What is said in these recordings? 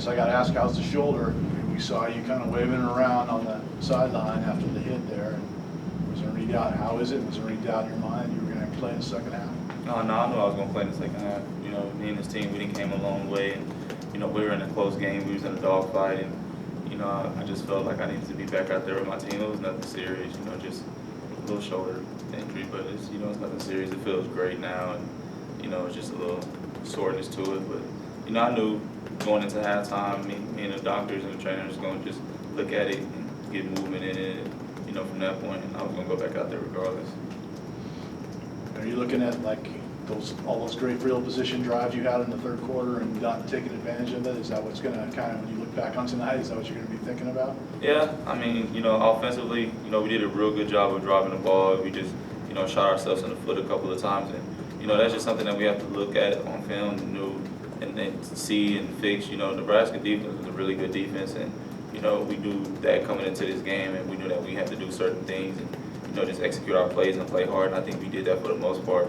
guess I got to ask, how's the shoulder? We saw you kind of waving around on the sideline after the hit there. And was there any doubt? How is it? Was there any doubt in your mind you were going to play in the second half? No, I knew I was going to play in the second half. You know, me and this team, we didn't came a long way. And, you know, we were in a close game. We was in a dogfight. And, you know, I just felt like I needed to be back out there with my team. It was nothing serious, you know, just a little shoulder injury. But, it's, you know, it's nothing serious. It feels great now. And, you know, it's just a little soreness to it. But, you know, I knew going into halftime, me and the doctors and the trainers were going to just look at it and get movement in it. And, you know, from that point, I was going to go back out there regardless. Are you looking at like all those great field position drives you had in the third quarter and not taking advantage of it? Is that what's going to kind of, when you look back on tonight, is that what you're going to be thinking about? Yeah, I mean, you know, offensively, you know, we did a real good job of driving the ball. We just, you know, shot ourselves in the foot a couple of times, and you know, that's just something that we have to look at on film and then see and fix. You know, Nebraska defense is a really good defense, and you know, we knew that coming into this game, and we knew that we had to do certain things and you know, just execute our plays and play hard. And I think we did that for the most part.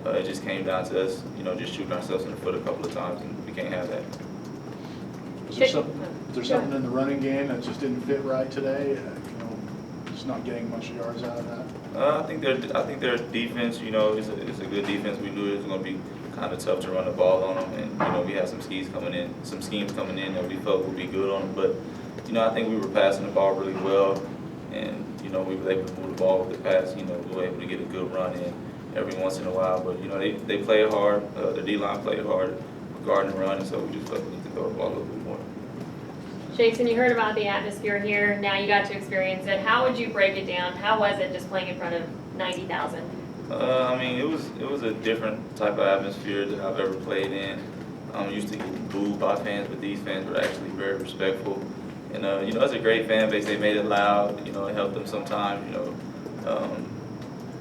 It just came down to us, you know, just shooting ourselves in the foot a couple of times, and we can't have that. Was there something in the running game that just didn't fit right today? You know, just not getting much yards out of that. I think their defense, you know, is a good defense. We knew it was going to be kind of tough to run the ball on them, and you know, we had some schemes coming in that we felt would be good on them. But you know, I think we were passing the ball really well, and you know, we were able to move the ball with the pass. You know, we were able to get a good run in every once in a while. But you know, they played hard. The D-line played hard, guarding and running. So we just felt we need to throw the ball a little bit more. Jason, you heard about the atmosphere here. Now you got to experience it. How would you break it down? How was it just playing in front of 90,000? I mean, it was a different type of atmosphere that I've ever played in. I'm used to getting booed by fans, but these fans were actually very respectful. And you know, it's a great fan base. They made it loud. You know, it helped them sometimes. You know,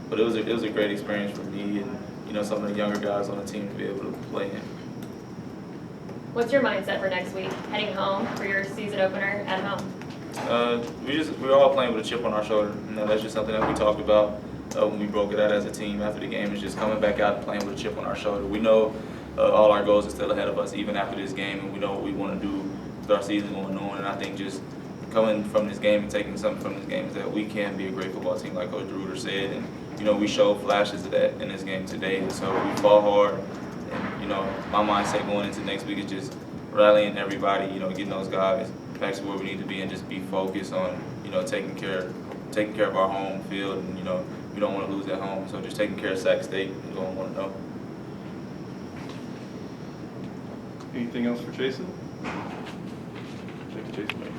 but it was a great experience for me and you know, some of the younger guys on the team to be able to play in. What's your mindset for next week? Heading home for your season opener at home? We're all playing with a chip on our shoulder. You know, that's just something that we talked about when we broke it out as a team after the game. Is just coming back out and playing with a chip on our shoulder. We know all our goals are still ahead of us, even after this game, and we know what we want to do with our season going on. And I think just coming from this game and taking something from this game is that we can be a great football team, like Coach Ruder said. And you know, we showed flashes of that in this game today. And so we fought hard. And you know, my mindset going into next week is just rallying everybody. You know, getting those guys back to where we need to be, and just be focused on you know taking care of our home field. And you know, we don't want to lose at home. So just taking care of Sac State is what I want to know. Anything else for Chason? Thank you, Chason.